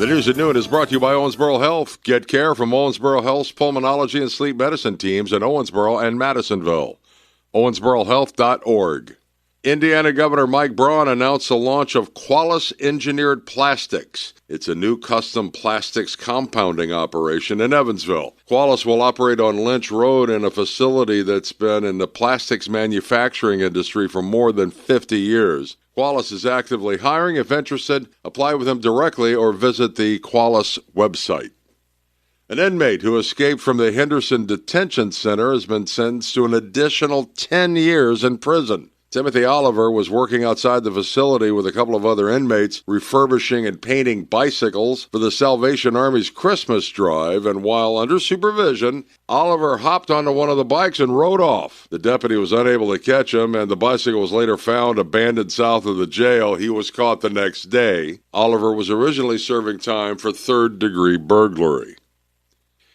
The news at noon is brought to you by Owensboro Health. Get care from Owensboro Health's pulmonology and sleep medicine teams in Owensboro and Madisonville. OwensboroHealth.org. Indiana Governor Mike Braun announced the launch of Qualys Engineered Plastics. It's a new custom plastics compounding operation in Evansville. Qualys will operate on Lynch Road in a facility that's been in the plastics manufacturing industry for more than 50 years. Qualys is actively hiring. If interested, apply with them directly or visit the Qualys website. An inmate who escaped from the Henderson Detention Center has been sentenced to an additional 10 years in prison. Timothy Oliver was working outside the facility with a couple of other inmates, refurbishing and painting bicycles for the Salvation Army's Christmas drive, and while under supervision, Oliver hopped onto one of the bikes and rode off. The deputy was unable to catch him, and the bicycle was later found abandoned south of the jail. He was caught the next day. Oliver was originally serving time for third-degree burglary.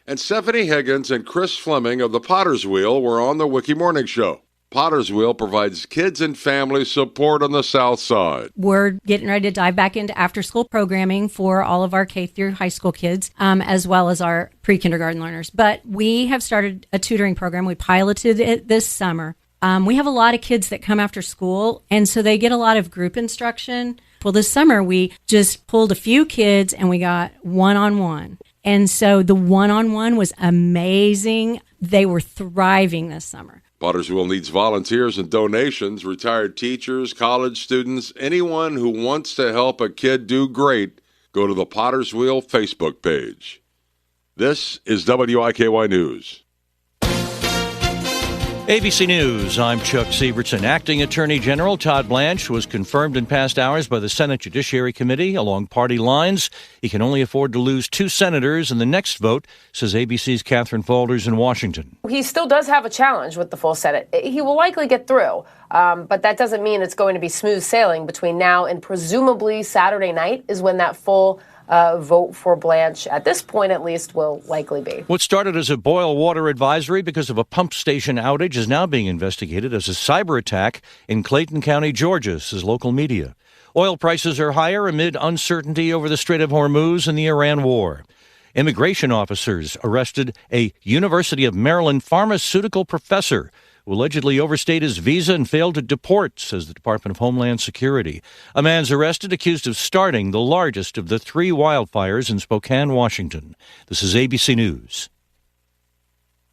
And Stephanie Higgins and Chris Fleming of the Potter's Wheel were on the Wiki Morning Show. Potter's Wheel provides kids and families support on the South Side. We're getting ready to dive back into after-school programming for all of our K through high school kids, as well as our pre-kindergarten learners. But we have started a tutoring program. We piloted it this summer. We have a lot of kids that come after school, and so they get a lot of group instruction. Well, this summer we just pulled a few kids, and we got one-on-one. And so the one-on-one was amazing. They were thriving this summer. Potter's Wheel needs volunteers and donations, retired teachers, college students, anyone who wants to help a kid do great. Go to the Potter's Wheel Facebook page. This is WIKY News. ABC News, I'm Chuck Sievertson. Acting Attorney General Todd Blanche was confirmed in past hours by the Senate Judiciary Committee along party lines. He can only afford to lose 2 senators in the next vote, says ABC's Catherine Faulders in Washington. He still does have a challenge with the full Senate. He will likely get through, but that doesn't mean it's going to be smooth sailing between now and presumably Saturday night is when that full vote for Blanche, at this point at least, will likely be. What started as a boil water advisory because of a pump station outage is now being investigated as a cyber attack in Clayton County, Georgia, says local media. Oil prices are higher amid uncertainty over the Strait of Hormuz and the Iran war. Immigration officers arrested a University of Maryland pharmaceutical professor who allegedly overstayed his visa and failed to deport, says the Department of Homeland Security. A man's arrested accused of starting the largest of the 3 wildfires in Spokane, Washington. This is ABC News.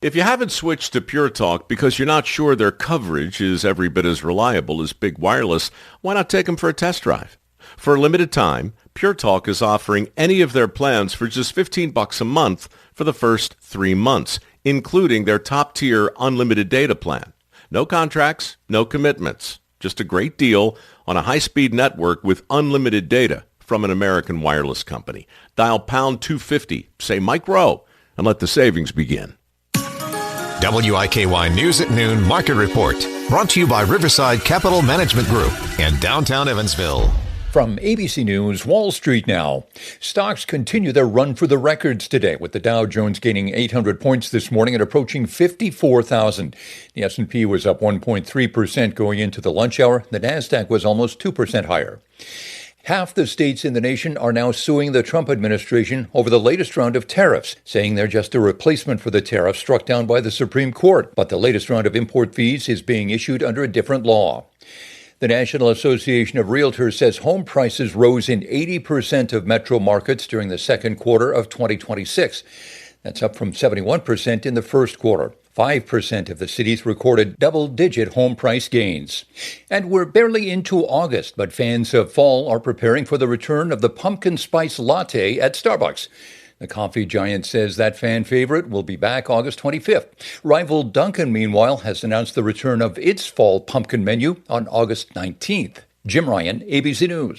If you haven't switched to Pure Talk because you're not sure their coverage is every bit as reliable as Big Wireless, why not take them for a test drive? For a limited time, Pure Talk is offering any of their plans for just $15 a month for the first 3 months, including their top-tier unlimited data plan. No contracts, no commitments. Just a great deal on a high-speed network with unlimited data from an American wireless company. Dial pound 250, say Mike Rowe, and let the savings begin. WIKY News at Noon Market Report. Brought to you by Riverside Capital Management Group in downtown Evansville. From ABC News, Wall Street now. Stocks continue their run for the records today, with the Dow Jones gaining 800 points this morning and approaching 54,000. The S&P was up 1.3% going into the lunch hour. The Nasdaq was almost 2% higher. Half the states in the nation are now suing the Trump administration over the latest round of tariffs, saying they're just a replacement for the tariffs struck down by the Supreme Court. But the latest round of import fees is being issued under a different law. The National Association of Realtors says home prices rose in 80% of metro markets during the second quarter of 2026. That's up from 71% in the first quarter. 5% of the cities recorded double-digit home price gains. And we're barely into August, but fans of fall are preparing for the return of the pumpkin spice latte at Starbucks. The coffee giant says that fan favorite will be back August 25th. Rival Dunkin', meanwhile, has announced the return of its fall pumpkin menu on August 19th. Jim Ryan, ABC News.